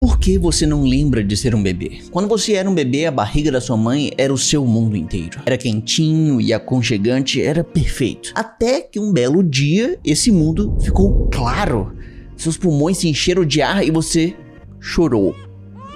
Por que você não lembra de ser um bebê? Quando você era um bebê, a barriga da sua mãe era o seu mundo inteiro. Era quentinho e aconchegante, era perfeito. Até que um belo dia, esse mundo ficou claro. Seus pulmões se encheram de ar e você chorou.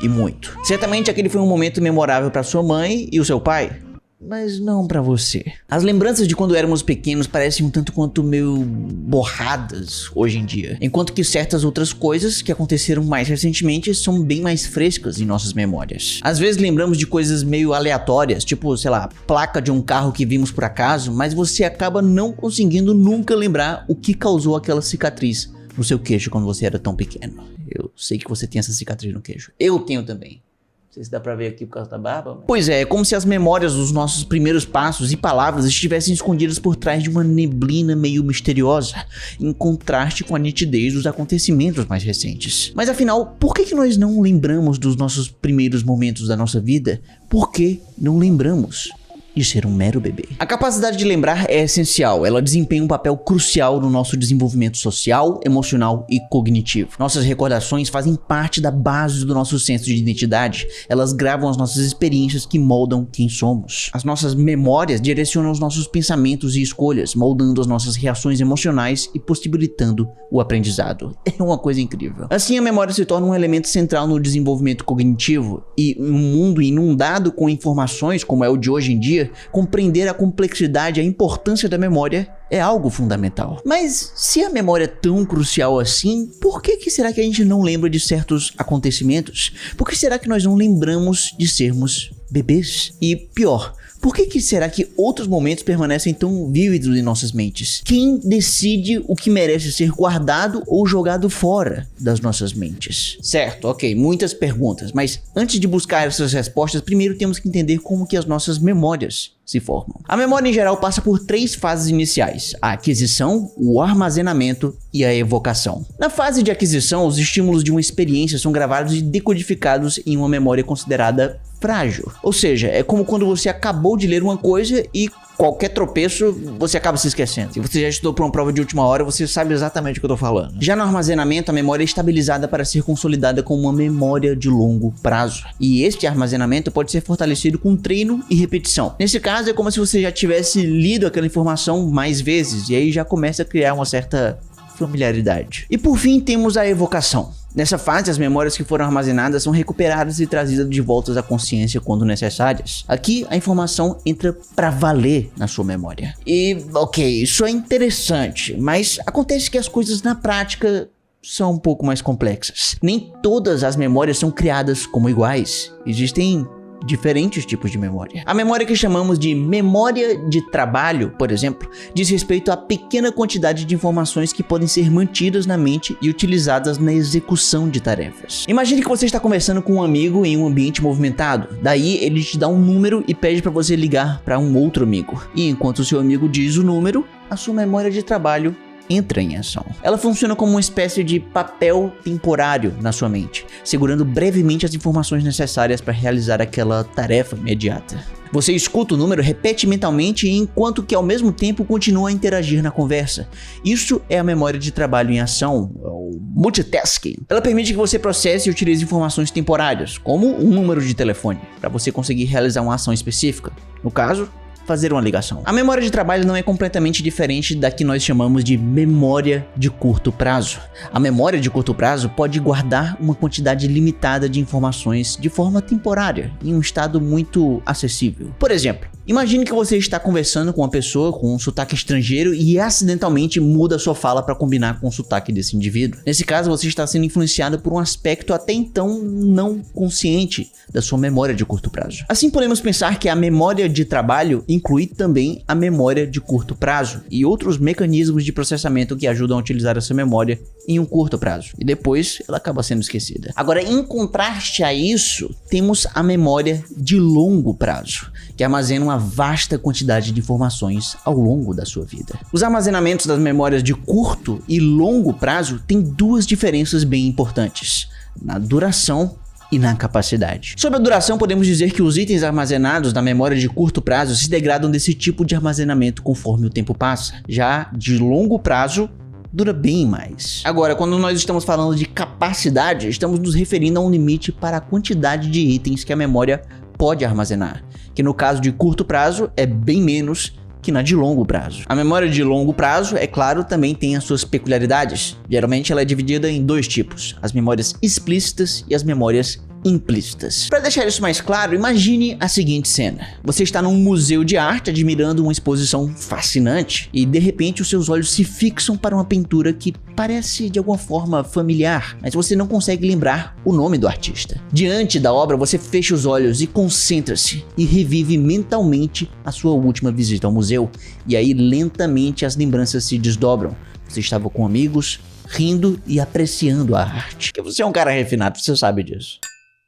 E muito. Certamente aquele foi um momento memorável para sua mãe e o seu pai. Mas não pra você. As lembranças de quando éramos pequenos parecem um tanto quanto meio borradas hoje em dia. Enquanto que certas outras coisas que aconteceram mais recentemente são bem mais frescas em nossas memórias. Às vezes lembramos de coisas meio aleatórias, tipo, sei lá, placa de um carro que vimos por acaso, mas você acaba não conseguindo nunca lembrar o que causou aquela cicatriz no seu queixo quando você era tão pequeno. Eu sei que você tem essa cicatriz no queixo. Eu tenho também. Não sei se dá pra ver aqui por causa da barba. Mas... Pois é como se as memórias dos nossos primeiros passos e palavras estivessem escondidas por trás de uma neblina meio misteriosa, em contraste com a nitidez dos acontecimentos mais recentes. Mas afinal, por que nós não lembramos dos nossos primeiros momentos da nossa vida? Por que não lembramos de ser um mero bebê? A capacidade de lembrar é essencial, ela desempenha um papel crucial no nosso desenvolvimento social, emocional e cognitivo. Nossas recordações fazem parte da base do nosso senso de identidade, elas gravam as nossas experiências que moldam quem somos. As nossas memórias direcionam os nossos pensamentos e escolhas, moldando as nossas reações emocionais e possibilitando o aprendizado. É uma coisa incrível. Assim, a memória se torna um elemento central no desenvolvimento cognitivo e um mundo inundado com informações como é o de hoje em dia, compreender a complexidade e a importância da memória é algo fundamental. Mas se a memória é tão crucial assim, por que será que a gente não lembra de certos acontecimentos? Por que será que nós não lembramos de sermos bebês? E pior, por que será que outros momentos permanecem tão vívidos em nossas mentes? Quem decide o que merece ser guardado ou jogado fora das nossas mentes? Certo, ok, muitas perguntas, mas antes de buscar essas respostas, primeiro temos que entender como que as nossas memórias se formam. A memória em geral passa por 3 fases iniciais: a aquisição, o armazenamento e a evocação. Na fase de aquisição, os estímulos de uma experiência são gravados e decodificados em uma memória considerada frágil. Ou seja, é como quando você acabou de ler uma coisa e qualquer tropeço você acaba se esquecendo. Se você já estudou para uma prova de última hora, você sabe exatamente o que eu tô falando. Já no armazenamento, a memória é estabilizada para ser consolidada como uma memória de longo prazo. E este armazenamento pode ser fortalecido com treino e repetição. Nesse caso, é como se você já tivesse lido aquela informação mais vezes, e aí já começa a criar uma certa familiaridade. E por fim, temos a evocação. Nessa fase, as memórias que foram armazenadas são recuperadas e trazidas de volta à consciência quando necessárias. Aqui, a informação entra pra valer na sua memória. E, ok, isso é interessante, mas acontece que as coisas na prática são um pouco mais complexas. Nem todas as memórias são criadas como iguais. Existem diferentes tipos de memória. A memória que chamamos de memória de trabalho, por exemplo, diz respeito à pequena quantidade de informações que podem ser mantidas na mente e utilizadas na execução de tarefas. Imagine que você está conversando com um amigo em um ambiente movimentado. Daí ele te dá um número e pede para você ligar para um outro amigo. E enquanto o seu amigo diz o número, a sua memória de trabalho entra em ação. Ela funciona como uma espécie de papel temporário na sua mente, segurando brevemente as informações necessárias para realizar aquela tarefa imediata. Você escuta o número, repete mentalmente, enquanto que ao mesmo tempo continua a interagir na conversa. Isso é a memória de trabalho em ação, o multitasking. Ela permite que você processe e utilize informações temporárias, como um número de telefone, para você conseguir realizar uma ação específica. No caso, fazer uma ligação. A memória de trabalho não é completamente diferente da que nós chamamos de memória de curto prazo. A memória de curto prazo pode guardar uma quantidade limitada de informações de forma temporária, em um estado muito acessível. Por exemplo, imagine que você está conversando com uma pessoa com um sotaque estrangeiro e acidentalmente muda a sua fala para combinar com o sotaque desse indivíduo. Nesse caso, você está sendo influenciado por um aspecto até então não consciente da sua memória de curto prazo. Assim, podemos pensar que a memória de trabalho inclui também a memória de curto prazo e outros mecanismos de processamento que ajudam a utilizar essa memória em um curto prazo, e depois ela acaba sendo esquecida. Agora, em contraste a isso, temos a memória de longo prazo, que armazena uma vasta quantidade de informações ao longo da sua vida. Os armazenamentos das memórias de curto e longo prazo têm 2 diferenças bem importantes: na duração e na capacidade. Sobre a duração, podemos dizer que os itens armazenados na memória de curto prazo se degradam desse tipo de armazenamento conforme o tempo passa. Já de longo prazo, dura bem mais. Agora, quando nós estamos falando de capacidade, estamos nos referindo a um limite para a quantidade de itens que a memória pode armazenar, que no caso de curto prazo é bem menos que na de longo prazo. A memória de longo prazo, é claro, também tem as suas peculiaridades. Geralmente ela é dividida em dois tipos, as memórias explícitas e as memórias implícitas. Para deixar isso mais claro, imagine a seguinte cena. Você está num museu de arte admirando uma exposição fascinante e de repente os seus olhos se fixam para uma pintura que parece de alguma forma familiar, mas você não consegue lembrar o nome do artista. Diante da obra, você fecha os olhos e concentra-se e revive mentalmente a sua última visita ao museu. E aí lentamente as lembranças se desdobram. Você estava com amigos, rindo e apreciando a arte. Porque você é um cara refinado, você sabe disso.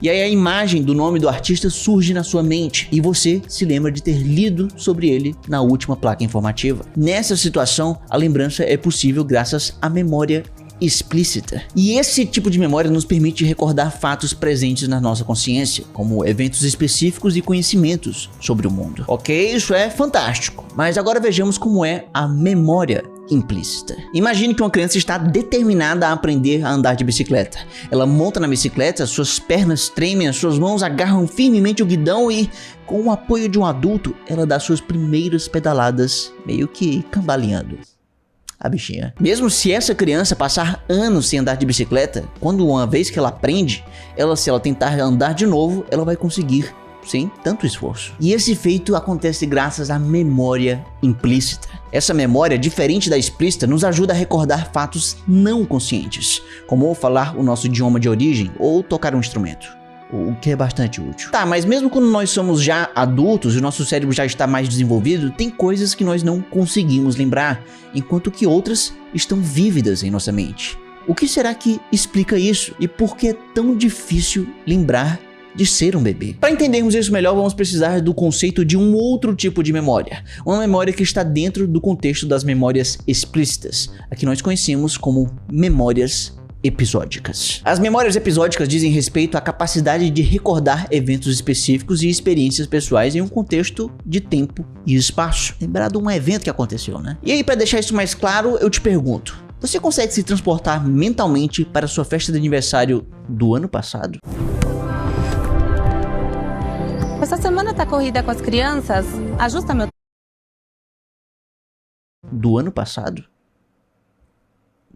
E aí a imagem do nome do artista surge na sua mente e você se lembra de ter lido sobre ele na última placa informativa. Nessa situação, a lembrança é possível graças à memória explícita. E esse tipo de memória nos permite recordar fatos presentes na nossa consciência, como eventos específicos e conhecimentos sobre o mundo. Ok, isso é fantástico, mas agora vejamos como é a memória implícita. Imagine que uma criança está determinada a aprender a andar de bicicleta. Ela monta na bicicleta, suas pernas tremem, as suas mãos agarram firmemente o guidão e, com o apoio de um adulto, ela dá suas primeiras pedaladas, meio que cambaleando. A bichinha. Mesmo se essa criança passar anos sem andar de bicicleta, quando uma vez que ela aprende, se ela tentar andar de novo, ela vai conseguir sem tanto esforço. E esse feito acontece graças à memória implícita. Essa memória, diferente da explícita, nos ajuda a recordar fatos não conscientes, como falar o nosso idioma de origem ou tocar um instrumento, o que é bastante útil. Tá, mas mesmo quando nós somos já adultos e o nosso cérebro já está mais desenvolvido, tem coisas que nós não conseguimos lembrar, enquanto que outras estão vívidas em nossa mente. O que será que explica isso? E por que é tão difícil lembrar de ser um bebê? Para entendermos isso melhor, vamos precisar do conceito de um outro tipo de memória. Uma memória que está dentro do contexto das memórias explícitas, a que nós conhecemos como memórias episódicas. As memórias episódicas dizem respeito à capacidade de recordar eventos específicos e experiências pessoais em um contexto de tempo e espaço. Lembrar de um evento que aconteceu, né? E aí, para deixar isso mais claro, eu te pergunto: você consegue se transportar mentalmente para a sua festa de aniversário do ano passado? Essa semana tá corrida com as crianças, ajusta meu... Do ano passado?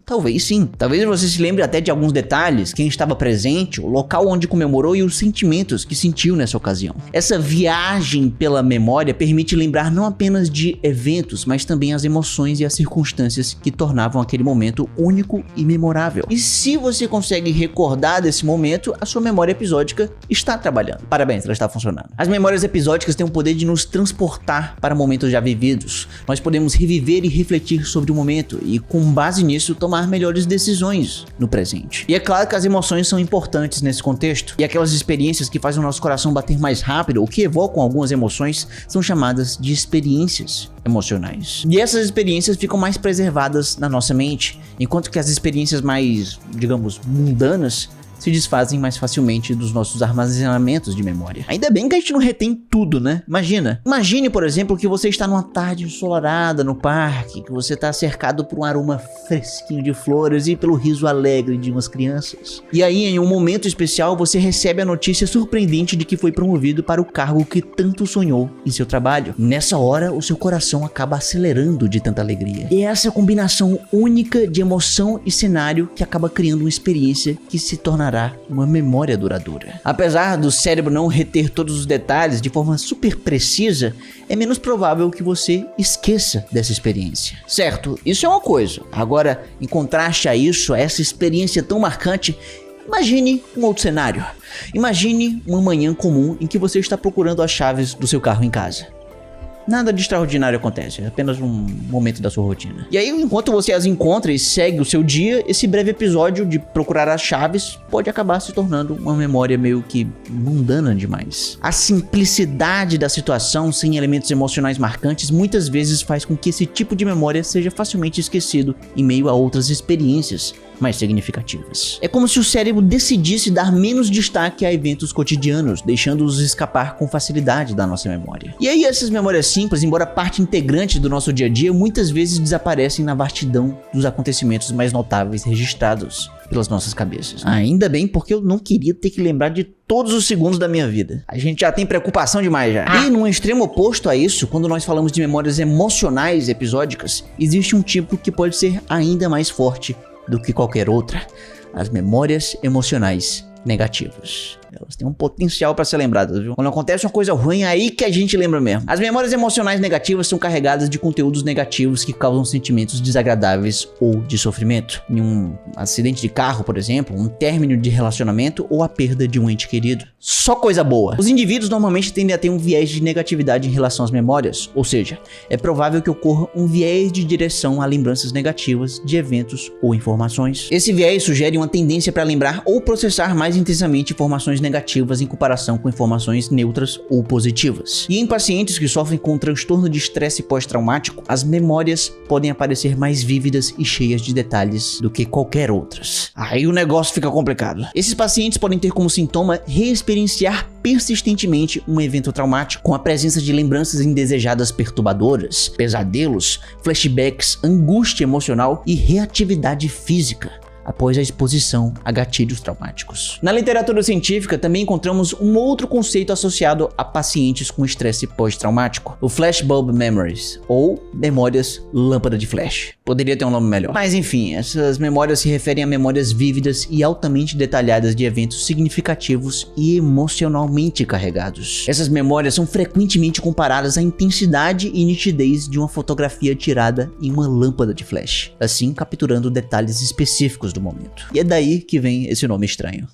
Talvez sim. Talvez você se lembre até de alguns detalhes, quem estava presente, o local onde comemorou e os sentimentos que sentiu nessa ocasião. Essa viagem pela memória permite lembrar não apenas de eventos, mas também as emoções e as circunstâncias que tornavam aquele momento único e memorável. E se você consegue recordar desse momento, a sua memória episódica está trabalhando. Parabéns, ela está funcionando. As memórias episódicas têm o poder de nos transportar para momentos já vividos. Nós podemos reviver e refletir sobre o momento e, com base nisso, tomar melhores decisões no presente. E é claro que as emoções são importantes nesse contexto, e aquelas experiências que fazem o nosso coração bater mais rápido ou que evocam algumas emoções são chamadas de experiências emocionais. E essas experiências ficam mais preservadas na nossa mente, enquanto que as experiências mais, digamos, mundanas se desfazem mais facilmente dos nossos armazenamentos de memória. Ainda bem que a gente não retém tudo, né? Imagine, por exemplo, que você está numa tarde ensolarada no parque, que você está cercado por um aroma fresquinho de flores e pelo riso alegre de umas crianças. E aí, em um momento especial, você recebe a notícia surpreendente de que foi promovido para o cargo que tanto sonhou em seu trabalho. Nessa hora, o seu coração acaba acelerando de tanta alegria. E é essa combinação única de emoção e cenário que acaba criando uma experiência que se tornará uma memória duradoura. Apesar do cérebro não reter todos os detalhes de forma super precisa, é menos provável que você esqueça dessa experiência. Certo, isso é uma coisa. Agora, em contraste a isso, a essa experiência tão marcante, imagine um outro cenário. Imagine uma manhã comum em que você está procurando as chaves do seu carro em casa. Nada de extraordinário acontece, é apenas um momento da sua rotina. E aí, enquanto você as encontra e segue o seu dia, esse breve episódio de procurar as chaves pode acabar se tornando uma memória meio que mundana demais. A simplicidade da situação, sem elementos emocionais marcantes, muitas vezes faz com que esse tipo de memória seja facilmente esquecido em meio a outras experiências mais significativas. É como se o cérebro decidisse dar menos destaque a eventos cotidianos, deixando-os escapar com facilidade da nossa memória. E aí essas memórias simples, embora parte integrante do nosso dia a dia, muitas vezes desaparecem na vastidão dos acontecimentos mais notáveis registrados pelas nossas cabeças. Ainda bem, porque eu não queria ter que lembrar de todos os segundos da minha vida. A gente já tem preocupação demais já. E num extremo oposto a isso, quando nós falamos de memórias emocionais episódicas, existe um tipo que pode ser ainda mais forte do que qualquer outra: as memórias emocionais negativas. Elas têm um potencial para ser lembradas, viu? Quando acontece uma coisa ruim, é aí que a gente lembra mesmo. As memórias emocionais negativas são carregadas de conteúdos negativos que causam sentimentos desagradáveis ou de sofrimento. Em um acidente de carro, por exemplo, um término de relacionamento ou a perda de um ente querido. Só coisa boa. Os indivíduos normalmente tendem a ter um viés de negatividade em relação às memórias, ou seja, é provável que ocorra um viés de direção a lembranças negativas de eventos ou informações. Esse viés sugere uma tendência para lembrar ou processar mais intensamente informações negativas em comparação com informações neutras ou positivas. E em pacientes que sofrem com um transtorno de estresse pós-traumático, as memórias podem aparecer mais vívidas e cheias de detalhes do que qualquer outras. Aí o negócio fica complicado. Esses pacientes podem ter como sintoma reexperienciar persistentemente um evento traumático, com a presença de lembranças indesejadas perturbadoras, pesadelos, flashbacks, angústia emocional e reatividade física após a exposição a gatilhos traumáticos. Na literatura científica também encontramos um outro conceito associado a pacientes com estresse pós-traumático: o flashbulb memories, ou memórias lâmpada de flash. Poderia ter um nome melhor. Mas enfim, essas memórias se referem a memórias vívidas e altamente detalhadas de eventos significativos e emocionalmente carregados. Essas memórias são frequentemente comparadas à intensidade e nitidez de uma fotografia tirada em uma lâmpada de flash, assim capturando detalhes específicos do momento. E é daí que vem esse nome estranho.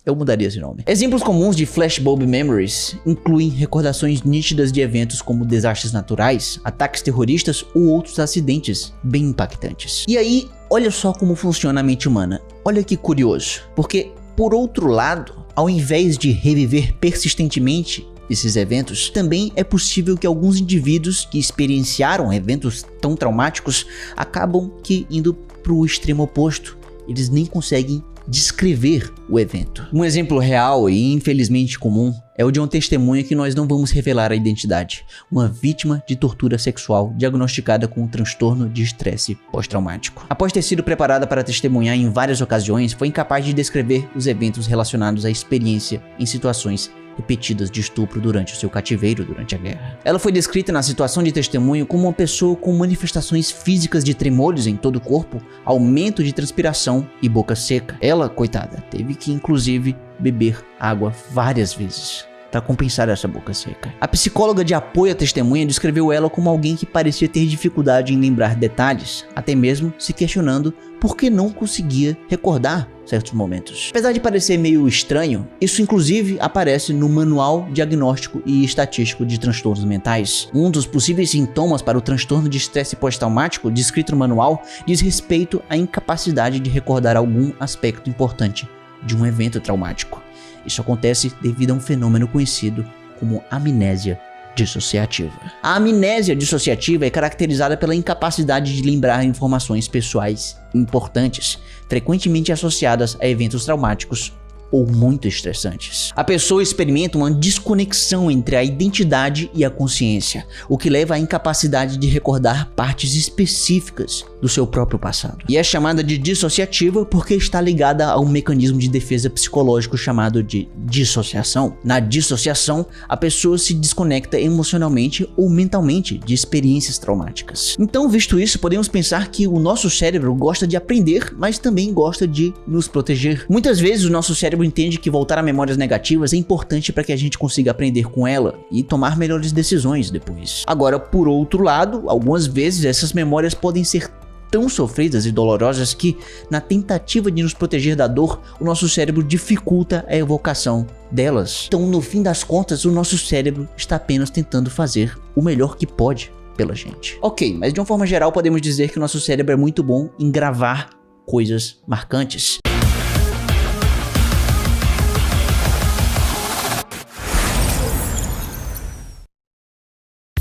Eu mudaria esse nome. Exemplos comuns de flashbulb memories incluem recordações nítidas de eventos como desastres naturais, ataques terroristas ou outros acidentes bem impactantes. E aí, olha só como funciona a mente humana. Olha que curioso. Porque, por outro lado, ao invés de reviver persistentemente esses eventos, também é possível que alguns indivíduos que experienciaram eventos tão traumáticos acabam que indo para o extremo oposto. Eles nem conseguem descrever o evento. Um exemplo real e infelizmente comum é o de uma testemunha que nós não vamos revelar a identidade, uma vítima de tortura sexual diagnosticada com um transtorno de estresse pós-traumático. Após ter sido preparada para testemunhar em várias ocasiões, foi incapaz de descrever os eventos relacionados à experiência em situações repetidas de estupro durante o seu cativeiro durante a guerra. Ela foi descrita na situação de testemunho como uma pessoa com manifestações físicas de tremores em todo o corpo, aumento de transpiração e boca seca. Ela, coitada, teve que inclusive beber água várias vezes para compensar essa boca seca. A psicóloga de apoio à testemunha descreveu ela como alguém que parecia ter dificuldade em lembrar detalhes, até mesmo se questionando por que não conseguia recordar certos momentos. Apesar de parecer meio estranho, isso inclusive aparece no Manual Diagnóstico e Estatístico de Transtornos Mentais. Um dos possíveis sintomas para o transtorno de estresse pós-traumático descrito no manual diz respeito à incapacidade de recordar algum aspecto importante de um evento traumático. Isso acontece devido a um fenômeno conhecido como amnésia dissociativa. A amnésia dissociativa é caracterizada pela incapacidade de lembrar informações pessoais importantes, frequentemente associadas a eventos traumáticos ou muito estressantes. A pessoa experimenta uma desconexão entre a identidade e a consciência, o que leva à incapacidade de recordar partes específicas do seu próprio passado. E é chamada de dissociativa porque está ligada a um mecanismo de defesa psicológico chamado de dissociação. Na dissociação, a pessoa se desconecta emocionalmente ou mentalmente de experiências traumáticas. Então, visto isso, podemos pensar que o nosso cérebro gosta de aprender, mas também gosta de nos proteger. Muitas vezes o nosso cérebro entende que voltar a memórias negativas é importante para que a gente consiga aprender com ela e tomar melhores decisões depois. Agora, por outro lado, algumas vezes essas memórias podem ser tão sofridas e dolorosas que, na tentativa de nos proteger da dor, o nosso cérebro dificulta a evocação delas. Então, no fim das contas, o nosso cérebro está apenas tentando fazer o melhor que pode pela gente. Ok, mas de uma forma geral podemos dizer que o nosso cérebro é muito bom em gravar coisas marcantes.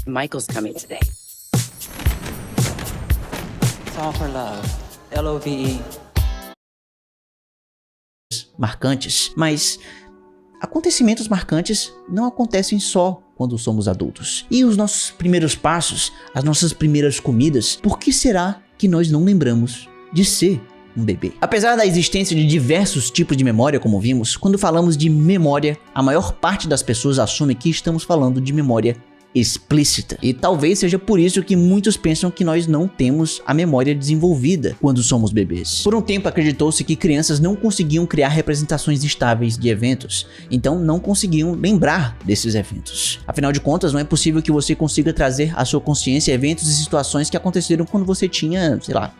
Michael's coming today. It's all for love. Love. marcantes, mas acontecimentos marcantes não acontecem só quando somos adultos. E os nossos primeiros passos, as nossas primeiras comidas, por que será que nós não lembramos de ser um bebê? Apesar da existência de diversos tipos de memória, como vimos, quando falamos de memória, a maior parte das pessoas assume que estamos falando de memória explícita. E talvez seja por isso que muitos pensam que nós não temos a memória desenvolvida quando somos bebês. Por um tempo acreditou-se que crianças não conseguiam criar representações estáveis de eventos, então não conseguiam lembrar desses eventos. Afinal de contas, não é possível que você consiga trazer à sua consciência eventos e situações que aconteceram quando você tinha, sei lá,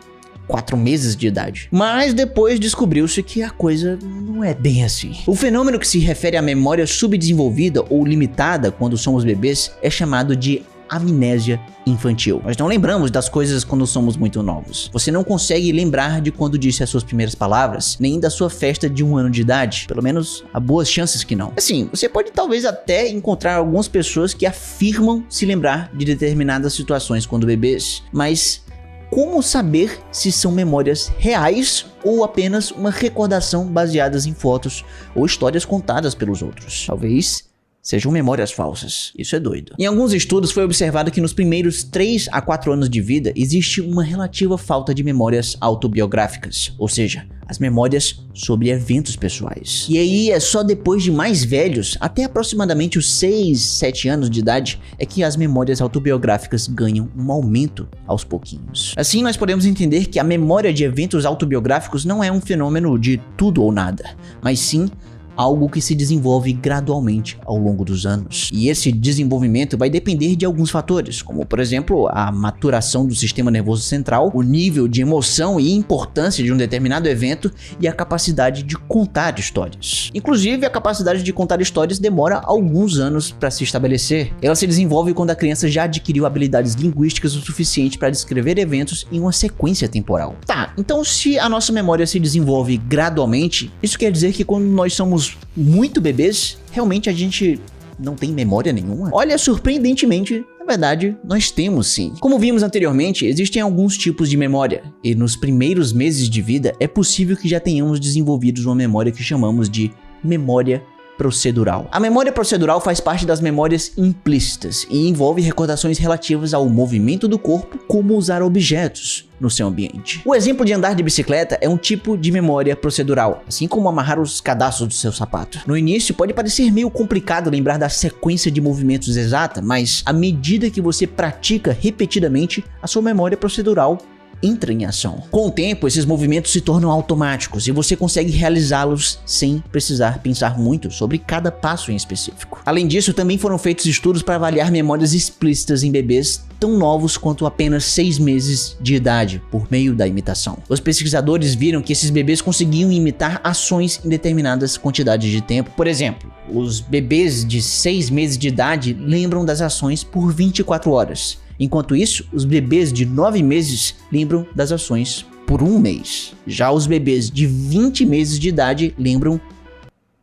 4 meses de idade. Mas depois descobriu-se que a coisa não é bem assim. O fenômeno que se refere à memória subdesenvolvida ou limitada quando somos bebês é chamado de amnésia infantil. Nós não lembramos das coisas quando somos muito novos. Você não consegue lembrar de quando disse as suas primeiras palavras, nem da sua festa de 1 ano de idade. Pelo menos há boas chances que não. Assim, você pode talvez até encontrar algumas pessoas que afirmam se lembrar de determinadas situações quando bebês, mas como saber se são memórias reais ou apenas uma recordação baseadas em fotos ou histórias contadas pelos outros? Talvez sejam memórias falsas. Isso é doido. Em alguns estudos foi observado que nos primeiros 3 a 4 anos de vida existe uma relativa falta de memórias autobiográficas, ou seja, as memórias sobre eventos pessoais. E aí é só depois de mais velhos, até aproximadamente os 6, 7 anos de idade, é que as memórias autobiográficas ganham um aumento aos pouquinhos. Assim nós podemos entender que a memória de eventos autobiográficos não é um fenômeno de tudo ou nada, mas sim algo que se desenvolve gradualmente ao longo dos anos. E esse desenvolvimento vai depender de alguns fatores, como por exemplo, a maturação do sistema nervoso central, o nível de emoção e importância de um determinado evento e a capacidade de contar histórias. Inclusive, a capacidade de contar histórias demora alguns anos para se estabelecer. Ela se desenvolve quando a criança já adquiriu habilidades linguísticas o suficiente para descrever eventos em uma sequência temporal. Tá, então se a nossa memória se desenvolve gradualmente, isso quer dizer que quando nós somos muito bebês, realmente a gente não tem memória nenhuma? Olha, surpreendentemente, na verdade, nós temos sim. Como vimos anteriormente, existem alguns tipos de memória, e nos primeiros meses de vida é possível que já tenhamos desenvolvido uma memória que chamamos de memória procedural. A memória procedural faz parte das memórias implícitas e envolve recordações relativas ao movimento do corpo, como usar objetos no seu ambiente. O exemplo de andar de bicicleta é um tipo de memória procedural, assim como amarrar os cadastros do seu sapato. No início pode parecer meio complicado lembrar da sequência de movimentos exata, mas à medida que você pratica repetidamente, a sua memória procedural entra em ação. Com o tempo, esses movimentos se tornam automáticos e você consegue realizá-los sem precisar pensar muito sobre cada passo em específico. Além disso, também foram feitos estudos para avaliar memórias explícitas em bebês tão novos quanto apenas 6 meses de idade, por meio da imitação. Os pesquisadores viram que esses bebês conseguiam imitar ações em determinadas quantidades de tempo. Por exemplo, os bebês de 6 meses de idade lembram das ações por 24 horas. Enquanto isso, os bebês de 9 meses lembram das ações por 1 mês. Já os bebês de 20 meses de idade lembram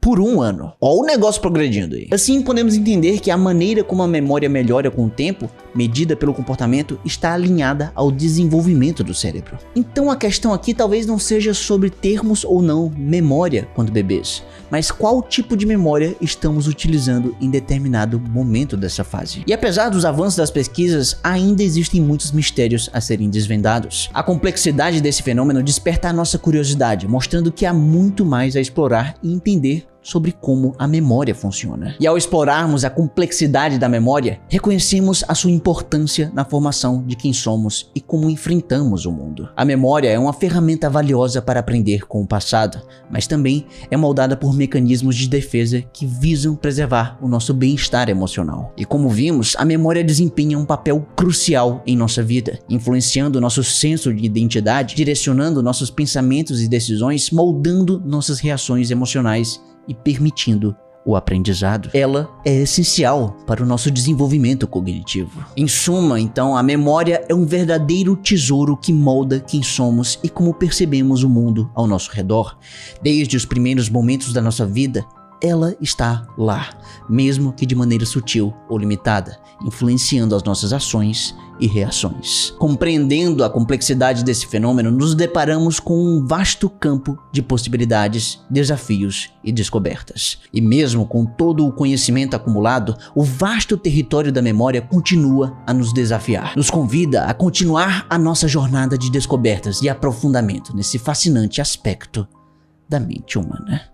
por 1 ano. Ó o negócio progredindo aí. Assim, podemos entender que a maneira como a memória melhora com o tempo, medida pelo comportamento, está alinhada ao desenvolvimento do cérebro. Então a questão aqui talvez não seja sobre termos ou não memória quando bebês, mas qual tipo de memória estamos utilizando em determinado momento dessa fase. E apesar dos avanços das pesquisas, ainda existem muitos mistérios a serem desvendados. A complexidade desse fenômeno desperta a nossa curiosidade, mostrando que há muito mais a explorar e entender sobre como a memória funciona. E ao explorarmos a complexidade da memória, reconhecemos a sua importância na formação de quem somos e como enfrentamos o mundo. A memória é uma ferramenta valiosa para aprender com o passado, mas também é moldada por mecanismos de defesa que visam preservar o nosso bem-estar emocional. E como vimos, a memória desempenha um papel crucial em nossa vida, influenciando nosso senso de identidade, direcionando nossos pensamentos e decisões, moldando nossas reações emocionais e permitindo o aprendizado. Ela é essencial para o nosso desenvolvimento cognitivo. Em suma, então, a memória é um verdadeiro tesouro que molda quem somos e como percebemos o mundo ao nosso redor. Desde os primeiros momentos da nossa vida, ela está lá, mesmo que de maneira sutil ou limitada, influenciando as nossas ações e reações. Compreendendo a complexidade desse fenômeno, nos deparamos com um vasto campo de possibilidades, desafios e descobertas. E mesmo com todo o conhecimento acumulado, o vasto território da memória continua a nos desafiar. Nos convida a continuar a nossa jornada de descobertas e aprofundamento nesse fascinante aspecto da mente humana.